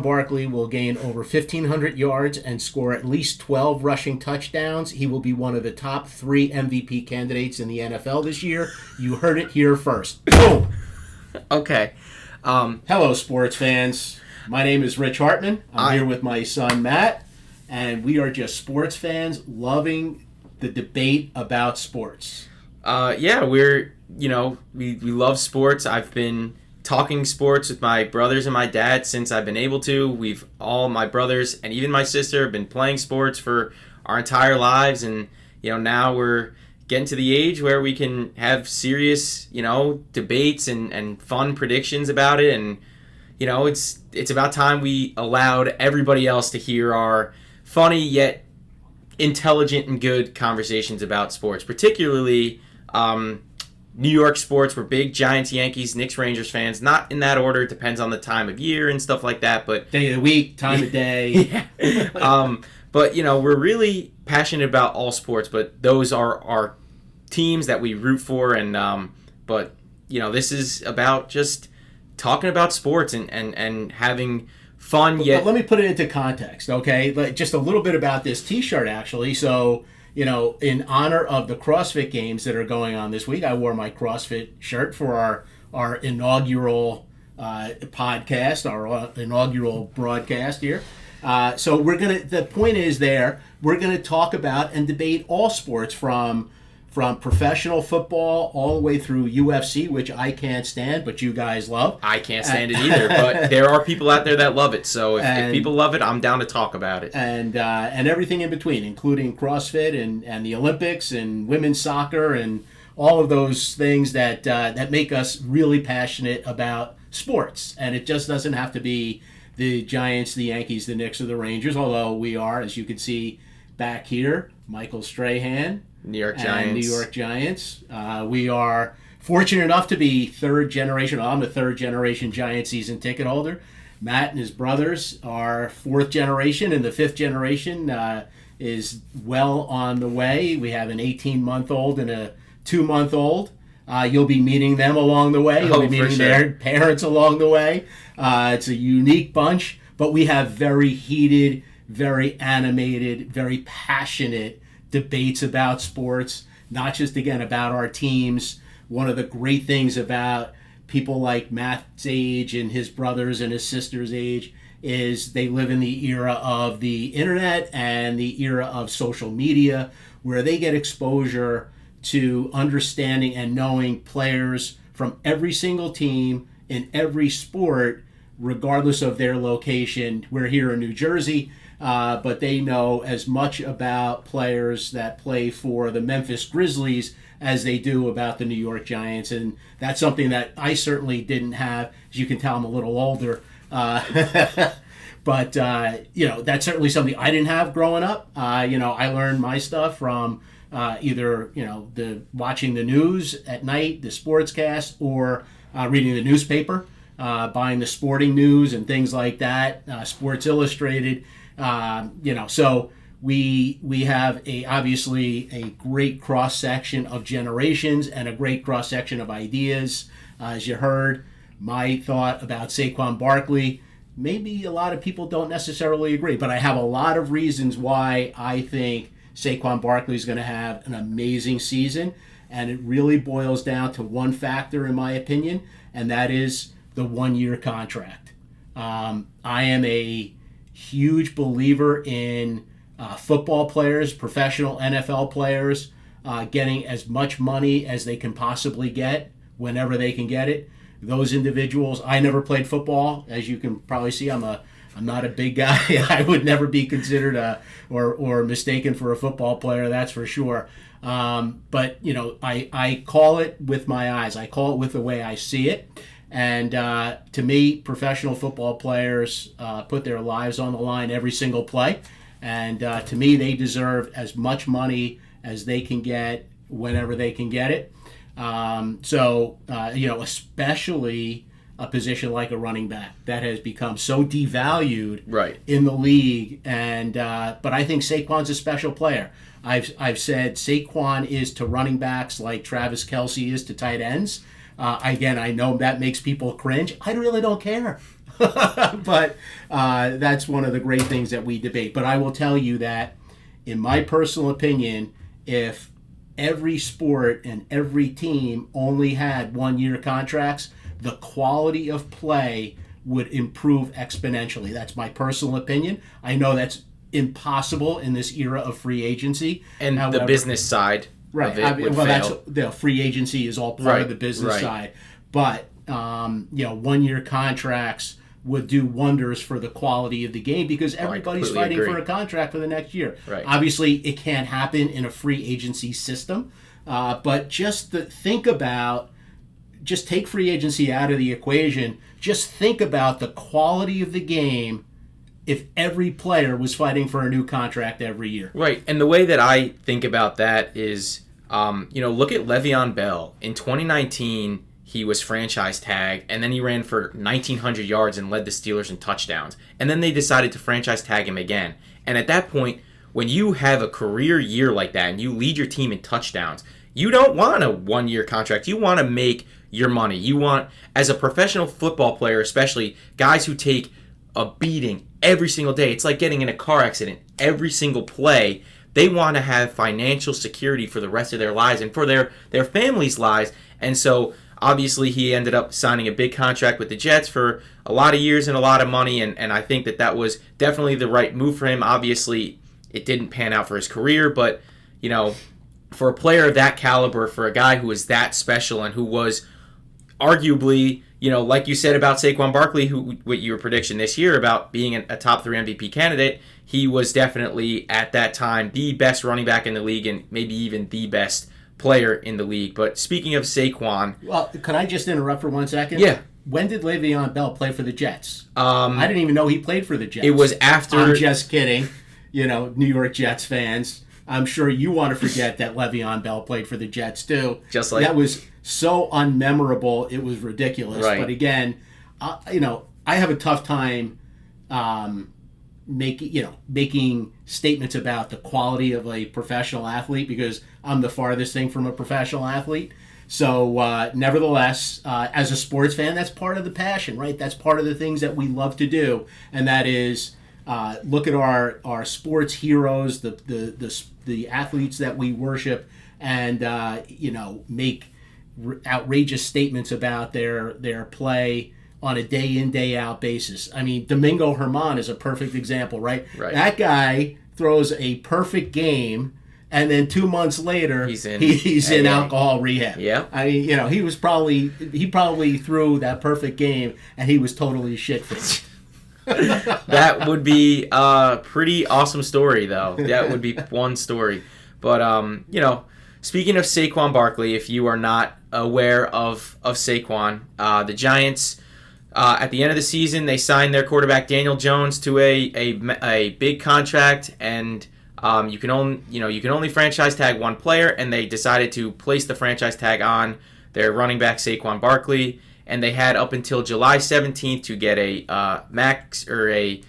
Barkley will gain over 1,500 yards and score at least 12 rushing touchdowns. He will be one of the top 3 MVP candidates in the NFL this year. You heard it here first. Boom! Okay. Hello, sports fans. My name is Rich Hartman. I'm here with my son, Matt, and we are just sports fans loving the debate about sports. We love sports. I've been talking sports with my brothers and my dad since I've been able to. All my brothers and even my sister have been playing sports for our entire lives, and now we're getting to the age where we can have serious debates and fun predictions about it. And it's about time we allowed everybody else to hear our funny yet intelligent and good conversations about sports, particularly New York sports. We're big Giants, Yankees, Knicks, Rangers fans. Not in that order. It depends on the time of year and stuff like that. But day of the week, time of day. Yeah. But we're really passionate about all sports. But those are our teams that we root for. And this is about just talking about sports and having fun. Yet, but let me put it into context, okay? Just a little bit about this T-shirt, actually. So, in honor of the CrossFit Games that are going on this week, I wore my CrossFit shirt for our inaugural podcast, our inaugural broadcast here. So the point is we're gonna talk about and debate all sports from professional football all the way through UFC, which I can't stand, but you guys love. I can't stand it either, but there are people out there that love it. So if people love it, I'm down to talk about it. And everything in between, including CrossFit and the Olympics and women's soccer and all of those things that make us really passionate about sports. And it just doesn't have to be the Giants, the Yankees, the Knicks, or the Rangers, although we are, as you can see back here, Michael Strahan, New York Giants. We are fortunate enough to be third generation. I'm a third generation Giant season ticket holder. Matt and his brothers are fourth generation, and the fifth generation is well on the way. We have an 18-month-old and a 2-month-old. You'll be meeting them along the way. You'll be meeting their parents along the way. It's a unique bunch, but we have very heated, very animated, very passionate debates about sports, not just, again, about our teams. One of the great things about people like Matt's age and his brothers and his sister's age is they live in the era of the internet and the era of social media, where they get exposure to understanding and knowing players from every single team in every sport, regardless of their location. We're here in New Jersey, but they know as much about players that play for the Memphis Grizzlies as they do about the New York Giants. And that's something that I certainly didn't have. As you can tell, I'm a little older. But that's certainly something I didn't have growing up. I learned my stuff from either, the watching the news at night, the sportscast, or reading the newspaper, buying the sporting news and things like that, Sports Illustrated. So we have obviously a great cross section of generations and a great cross section of ideas. As you heard, my thought about Saquon Barkley, maybe a lot of people don't necessarily agree, but I have a lot of reasons why I think Saquon Barkley is going to have an amazing season, and it really boils down to one factor, in my opinion, and that is the one-year contract. I am a huge believer in football players, professional NFL players, getting as much money as they can possibly get whenever they can get it. Those individuals, I never played football. As you can probably see, I'm not a big guy. I would never be considered or mistaken for a football player, that's for sure. But I call it with my eyes. I call it with the way I see it. And to me, professional football players put their lives on the line every single play. And to me, they deserve as much money as they can get whenever they can get it. Especially a position like a running back that has become so devalued in the league. And but I think Saquon's a special player. I've said Saquon is to running backs like Travis Kelce is to tight ends. Again, I know that makes people cringe. I really don't care. But that's one of the great things that we debate. But I will tell you that, in my personal opinion, if every sport and every team only had 1-year contracts, the quality of play would improve exponentially. That's my personal opinion. I know that's impossible in this era of free agency. And however, the business side right. of it would fail. That's the free agency is all part of the business side. But 1-year contracts would do wonders for the quality of the game because everybody's fighting for a contract for the next year. Right. Obviously, it can't happen in a free agency system, but just take free agency out of the equation. Just think about the quality of the game if every player was fighting for a new contract every year. Right, and the way that I think about that is, look at Le'Veon Bell. In 2019, he was franchise tagged, and then he ran for 1,900 yards and led the Steelers in touchdowns. And then they decided to franchise tag him again. And at that point, when you have a career year like that and you lead your team in touchdowns, you don't want a 1-year contract. You want to make your money. You want, as a professional football player especially, guys who take a beating every single day. It's like getting in a car accident every single play. They want to have financial security for the rest of their lives and for their families' lives. And so obviously he ended up signing a big contract with the Jets for a lot of years and a lot of money, and I think that was definitely the right move for him. Obviously it didn't pan out for his career, but for a player of that caliber, for a guy who is that special and who was arguably, like you said about Saquon Barkley, what your prediction this year about being a top 3 MVP candidate, he was definitely at that time the best running back in the league and maybe even the best player in the league. But speaking of Saquon... Well, could I just interrupt for 1 second? Yeah. When did Le'Veon Bell play for the Jets? I didn't even know he played for the Jets. It was after... I'm just kidding. New York Jets fans. I'm sure you want to forget that Le'Veon Bell played for the Jets too. Just like... That was so unmemorable, it was ridiculous. Right. But again, I have a tough time making statements about the quality of a professional athlete because I'm the farthest thing from a professional athlete. So nevertheless, as a sports fan, that's part of the passion, right? That's part of the things that we love to do, and that is look at our sports heroes, the athletes that we worship, and make outrageous statements about their play on a day in, day out basis. I mean, Domingo Herman is a perfect example, right? That guy throws a perfect game, and then 2 months later he's in alcohol rehab. Yeah. I mean, he probably threw that perfect game and he was totally shit-faced. That would be a pretty awesome story, though. That would be one story. But speaking of Saquon Barkley, if you are not aware of Saquon, the Giants at the end of the season they signed their quarterback Daniel Jones to a big contract, and you can only franchise tag one player, and they decided to place the franchise tag on their running back Saquon Barkley, and they had up until July 17th to get a max or a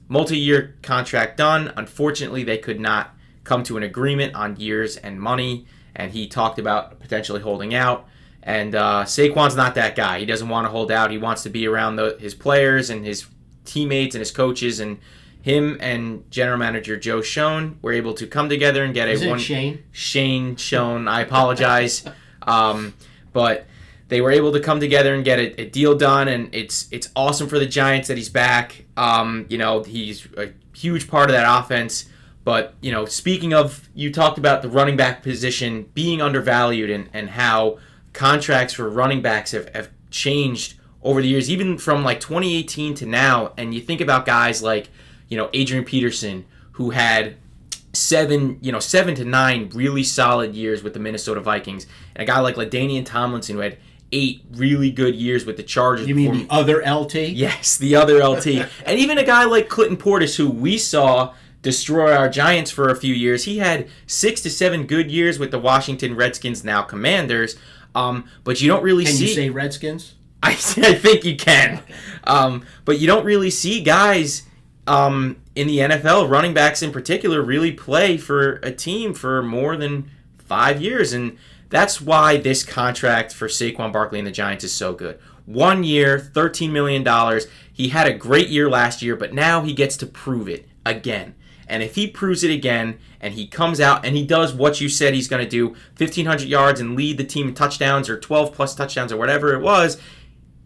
multi-year contract done. Unfortunately, they could not come to an agreement on years and money, and he talked about potentially holding out. And Saquon's not that guy. He doesn't want to hold out. He wants to be around his players and his teammates and his coaches, and him and general manager Joe Schoen were able to come together and get Shane Schoen. I apologize. But they were able to come together and get a deal done, and it's awesome for the Giants that he's back. He's a huge part of that offense. But, speaking of, you talked about the running back position being undervalued and how contracts for running backs have changed over the years, even from like 2018 to now. And you think about guys like, Adrian Peterson, who had 7 to 9 really solid years with the Minnesota Vikings, and a guy like LaDainian Tomlinson, who had 8 really good years with the Chargers. You mean the other LT? Yes, the other LT. And even a guy like Clinton Portis, who we saw destroy our Giants for a few years. He had 6 to 7 good years with the Washington Redskins, now Commanders. But you don't really see... Can you say Redskins? I think you can. But you don't really see guys in the NFL, running backs in particular, really play for a team for more than 5 years. And that's why this contract for Saquon Barkley and the Giants is so good. 1 year, $13 million. He had a great year last year, but now he gets to prove it again. And if he proves it again, and he comes out and he does what you said he's going to do, 1,500 yards and lead the team in touchdowns or 12-plus touchdowns or whatever it was,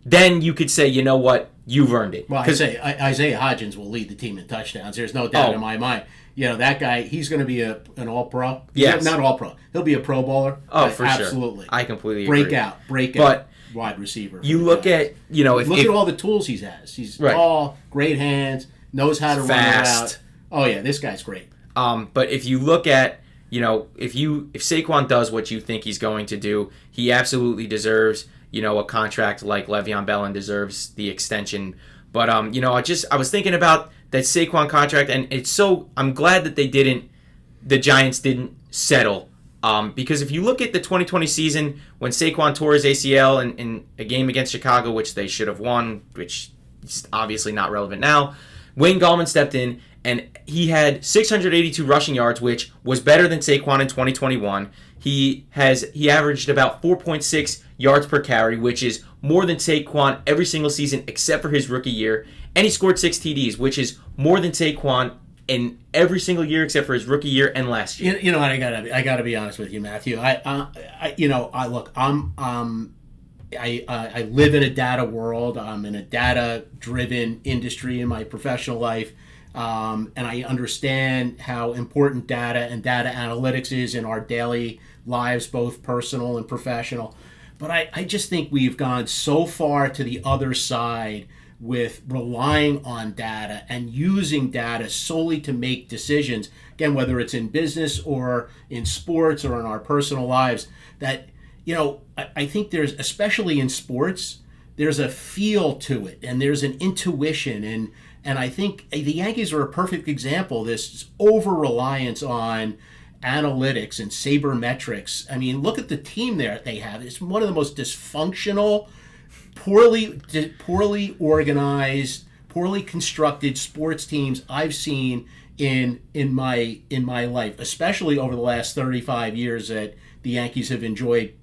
then you could say, you know what, you've earned it. Well, I say Isaiah Hodgins will lead the team in touchdowns. There's no doubt in my mind. That guy, he's going to be an all-pro. Yes. Not all-pro. He'll be a Pro Bowler. Oh, for sure. Absolutely. I completely agree. Breakout wide receiver. You look at, look at all the tools he has. He's tall, great hands, knows how to run a route. Oh, yeah, this guy's great. But if you look at, if Saquon does what you think he's going to do, he absolutely deserves, a contract like Le'Veon Bell and deserves the extension. But, I was thinking about that Saquon contract, and I'm glad that the Giants didn't settle. Because if you look at the 2020 season, when Saquon tore his ACL in a game against Chicago, which they should have won, which is obviously not relevant now, Wayne Gallman stepped in, and he had 682 rushing yards, which was better than Saquon in 2021. He averaged about 4.6 yards per carry, which is more than Saquon every single season except for his rookie year. And he scored 6 TDs, which is more than Saquon in every single year except for his rookie year and last year. You know what? I gotta be honest with you, Matthew. I live in a data world. I'm in a data-driven industry in my professional life. And I understand how important data and data analytics is in our daily lives, both personal and professional. But I just think we've gone so far to the other side with relying on data and using data solely to make decisions, again, whether it's in business or in sports or in our personal lives, that, I think there's, especially in sports, there's a feel to it and there's an intuition. And I think the Yankees are a perfect example of this over-reliance on analytics and sabermetrics. I mean, look at the team there they have. It's one of the most dysfunctional, poorly organized, poorly constructed sports teams I've seen in my life, especially over the last 35 years that the Yankees have enjoyed,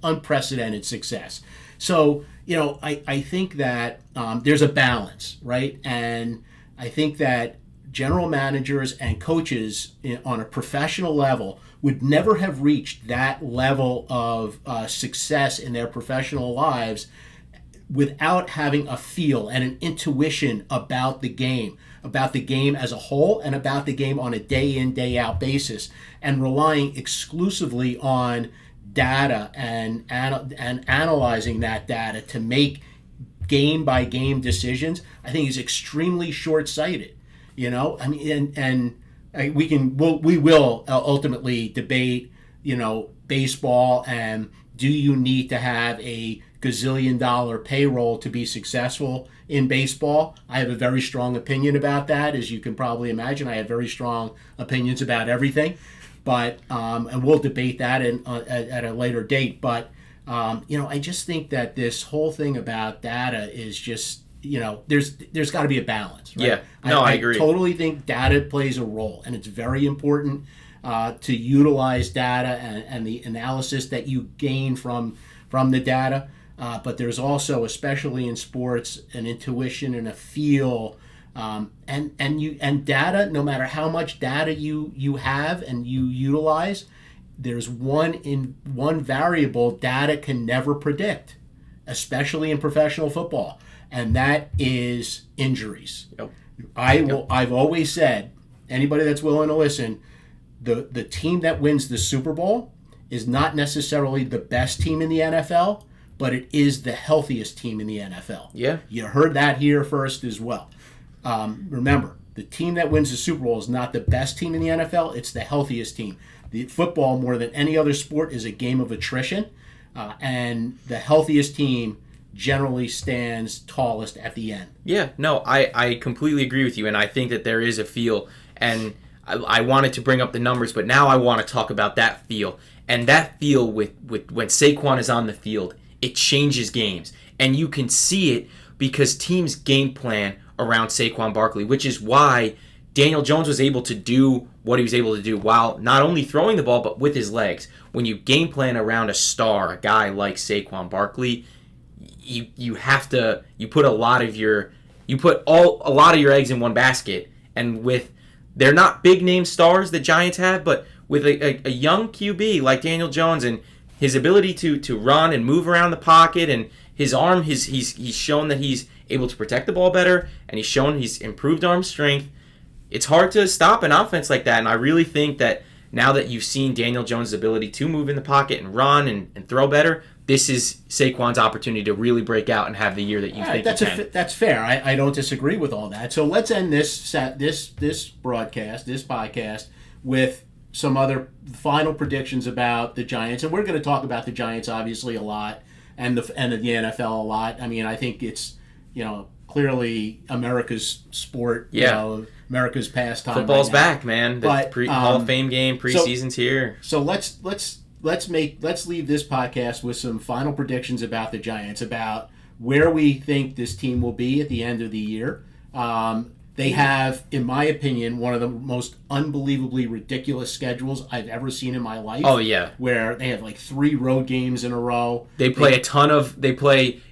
unprecedented success. So, I think that there's a balance, right? And I think that general managers and coaches on a professional level would never have reached that level of success in their professional lives without having a feel and an intuition about the game as a whole and about the game on a day in, day out basis, and relying exclusively on data and analyzing that data to make game by game decisions. I think is extremely short-sighted. We will ultimately debate, baseball, and do you need to have a gazillion-dollar payroll to be successful in baseball? I have a very strong opinion about that, as you can probably imagine. I have very strong opinions about everything, but and we'll debate that at a later date. But I just think that this whole thing about data is just, there's got to be a balance, right? Yeah, no, I agree. I totally think data plays a role, and it's very important to utilize data and the analysis that you gain from the data. But there's also, especially in sports, an intuition and a feel, and data. No matter how much data you have and you utilize, there's one variable data can never predict, especially in professional football, and that is injuries. Yep. I've always said, anybody that's willing to listen, the team that wins the Super Bowl is not necessarily the best team in the NFL, but it is the healthiest team in the NFL. Yeah. You heard that here first as well. Remember, the team that wins the Super Bowl is not the best team in the NFL, it's the healthiest team. The football, more than any other sport, is a game of attrition, and the healthiest team generally stands tallest at the end. Yeah, no, I completely agree with you, and I think that there is a feel, and I wanted to bring up the numbers, but now I want to talk about that feel. And that feel with when Saquon is on the field, it changes games. And you can see it because teams game plan around Saquon Barkley, which is why Daniel Jones was able to do what he was able to do while not only throwing the ball, but with his legs. When you game plan around a star, a guy like Saquon Barkley, you have to put a lot of your eggs in one basket. And with they're not big name stars the Giants have, but with a young QB like Daniel Jones and his ability to run and move around the pocket and his arm, he's shown that he's able to protect the ball better, and he's shown he's improved arm strength. It's hard to stop an offense like that, and I really think that now that you've seen Daniel Jones' ability to move in the pocket and run and throw better, this is Saquon's opportunity to really break out and have the year that you think he can. That's fair. I don't disagree with all that. So let's end this podcast, with some other final predictions about the Giants, and we're going to talk about the Giants obviously a lot, and the NFL a lot. I mean, I think it's clearly America's sport. Yeah. America's pastime. Football's right back, man. The Hall of Fame game, preseason's here. So let's leave this podcast with some final predictions about the Giants, about where we think this team will be at the end of the year. They have, in my opinion, one of the most unbelievably ridiculous schedules I've ever seen in my life. Oh, yeah. Where they have like 3 road games in a row. They play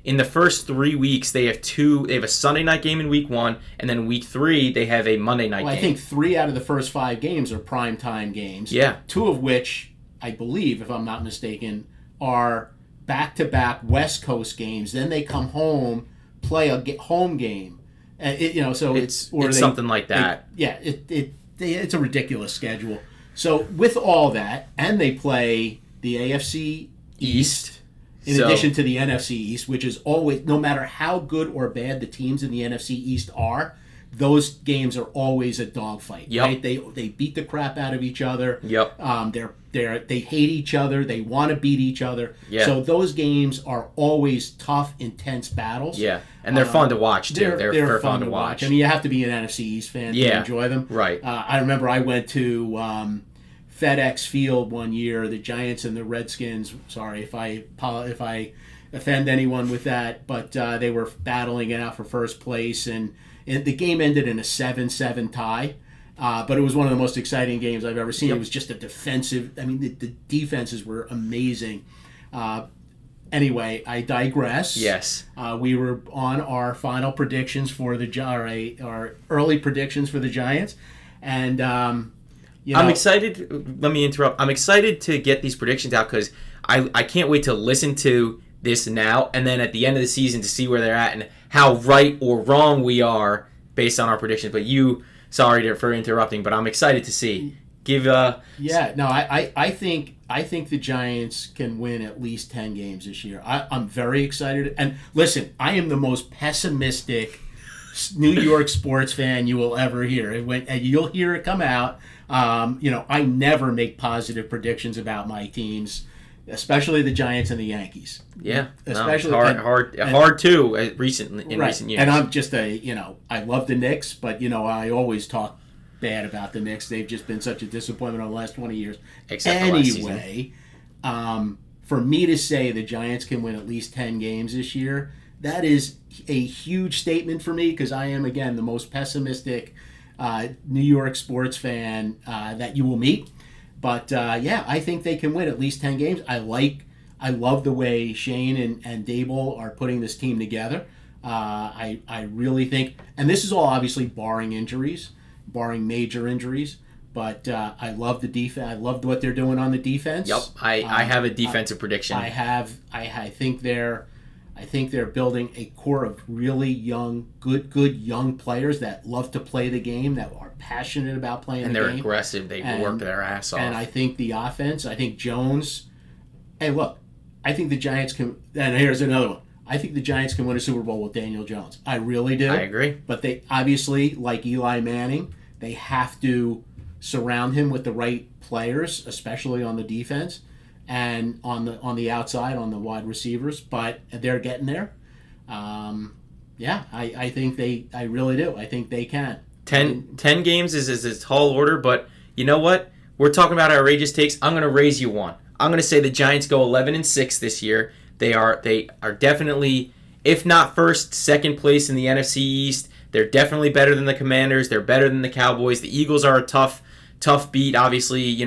in the first 3 weeks, they have a Sunday night game in week 1, and then week 3, they have a Monday night game. I think 3 out of the first 5 games are primetime games. Yeah. 2 of which, I believe, if I'm not mistaken, are back-to-back West Coast games. Then they come home, play a home game. So it's something like that. It's a ridiculous schedule. So with all that, and they play the AFC East in addition to the NFC East, which is always, no matter how good or bad the teams in the NFC East are, those games are always a dogfight. Yep. Right? They beat the crap out of each other. Yep. They hate each other. They want to beat each other. Yeah. So those games are always tough, intense battles. Yeah, and they're fun to watch too. They're fun to watch. I mean, you have to be an NFC East fan to enjoy them. Right. I remember I went to FedEx Field one year. The Giants and the Redskins. Sorry if I offend anyone with that, but they were battling it out for first place, and the game ended in a 7-7 tie. But it was one of the most exciting games I've ever seen. Yep. It was just a defensive. I mean, the defenses were amazing. Anyway, I digress. Yes. We were on our final predictions for our early predictions for the Giants, and I'm excited. Let me interrupt. I'm excited to get these predictions out because I can't wait to listen to this now and then at the end of the season to see where they're at and how right or wrong we are based on our predictions. But sorry for interrupting, but I'm excited to see. I think the Giants can win at least 10 games this year. I'm very excited. And listen, I am the most pessimistic New York sports fan you will ever hear. And you'll hear it come out. I never make positive predictions about my teams, especially the Giants and the Yankees. Yeah, especially hard too. Recent years, and I'm just I love the Knicks, but I always talk bad about the Knicks. They've just been such a disappointment over the last 20 years. Anyway, for me to say the Giants can win at least 10 games this year, that is a huge statement for me because I am again the most pessimistic New York sports fan that you will meet. But I think they can win at least 10 games. I love the way Shane and Dable are putting this team together. I really think, and this is all obviously barring major injuries. But I love the defense. I love what they're doing on the defense. Yep, I have a defensive prediction. I think they're building a core of really young, good young players that love to play the game, that are passionate about playing the game. And they're aggressive. They work their ass off. And I think the offense, I think Jones. Hey, look, I think the Giants can. And here's another one. I think the Giants can win a Super Bowl with Daniel Jones. I really do. I agree. But they obviously, like Eli Manning, they have to surround him with the right players, especially on the defense and on the outside, on the wide receivers. But they're getting there. I think I really do. I think they can. 10 games is a tall order, but you know what? We're talking about outrageous takes. I'm going to raise you one. I'm going to say the Giants go 11-6 this year. They are definitely, if not first, second place in the NFC East. They're definitely better than the Commanders. They're better than the Cowboys. The Eagles are a tough beat. Obviously,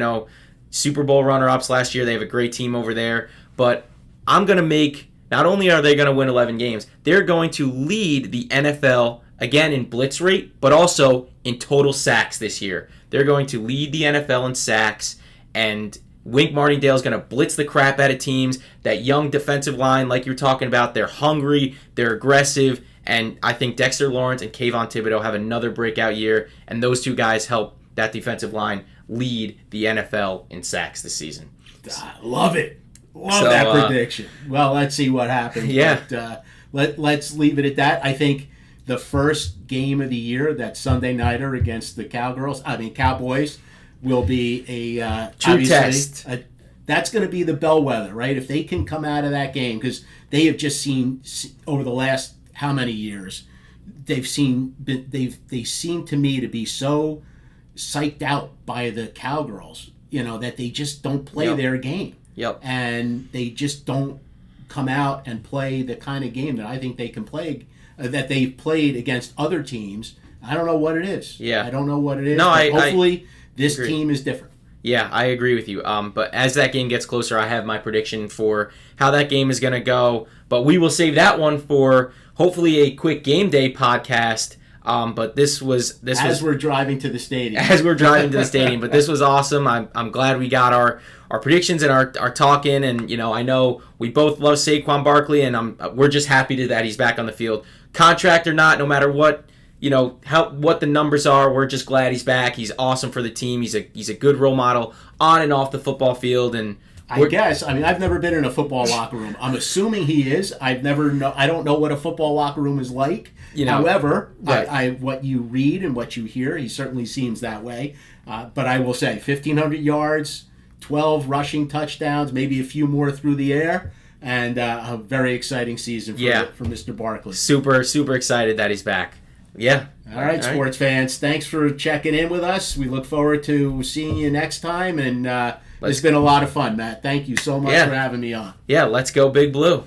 Super Bowl runner-ups last year. They have a great team over there. But I'm going to make not only are they going to win 11 games, they're going to lead the NFL again in blitz rate, but also in total sacks this year. They're going to lead the NFL in sacks, and Wink Martindale is going to blitz the crap out of teams. That young defensive line, like you're talking about, they're hungry, they're aggressive, and I think Dexter Lawrence and Kayvon Thibodeau have another breakout year, and those two guys help that defensive line lead the NFL in sacks this season. Love it. Love that prediction. Well, let's see what happens. Yeah. But, let's leave it at that. I think the first game of the year, that Sunday nighter against the Cowboys, will be a true test. That's going to be the bellwether, right? If they can come out of that game, because they have just seen over the last how many years, they seem to me to be so psyched out by the Cowgirls, that they just don't play their game. Yep. And they just don't come out and play the kind of game that I think they can play, that they've played against other teams. I don't know what it is. Yeah. I don't know what it is. No, hopefully this team is different. Yeah, I agree with you. But as that game gets closer, I have my prediction for how that game is going to go. But we will save that one for hopefully a quick game day podcast. But this was we're driving to the stadium. As we're driving to the stadium. But this was awesome. I'm glad we got our predictions and our talking. And I know we both love Saquon Barkley, and we're just happy that he's back on the field, contract or not. No matter what what the numbers are, we're just glad he's back. He's awesome for the team. He's a good role model on and off the football field. And I've never been in a football locker room. I'm assuming he is. I don't know what a football locker room is like. However, right. What you read and what you hear, he certainly seems that way. But I will say, 1,500 yards, 12 rushing touchdowns, maybe a few more through the air, and a very exciting season for Mr. Barkley. Super, super excited that he's back. Yeah. All right, sports fans. Thanks for checking in with us. We look forward to seeing you next time. And it's been a lot of fun, Matt. Thank you so much for having me on. Yeah, let's go Big Blue.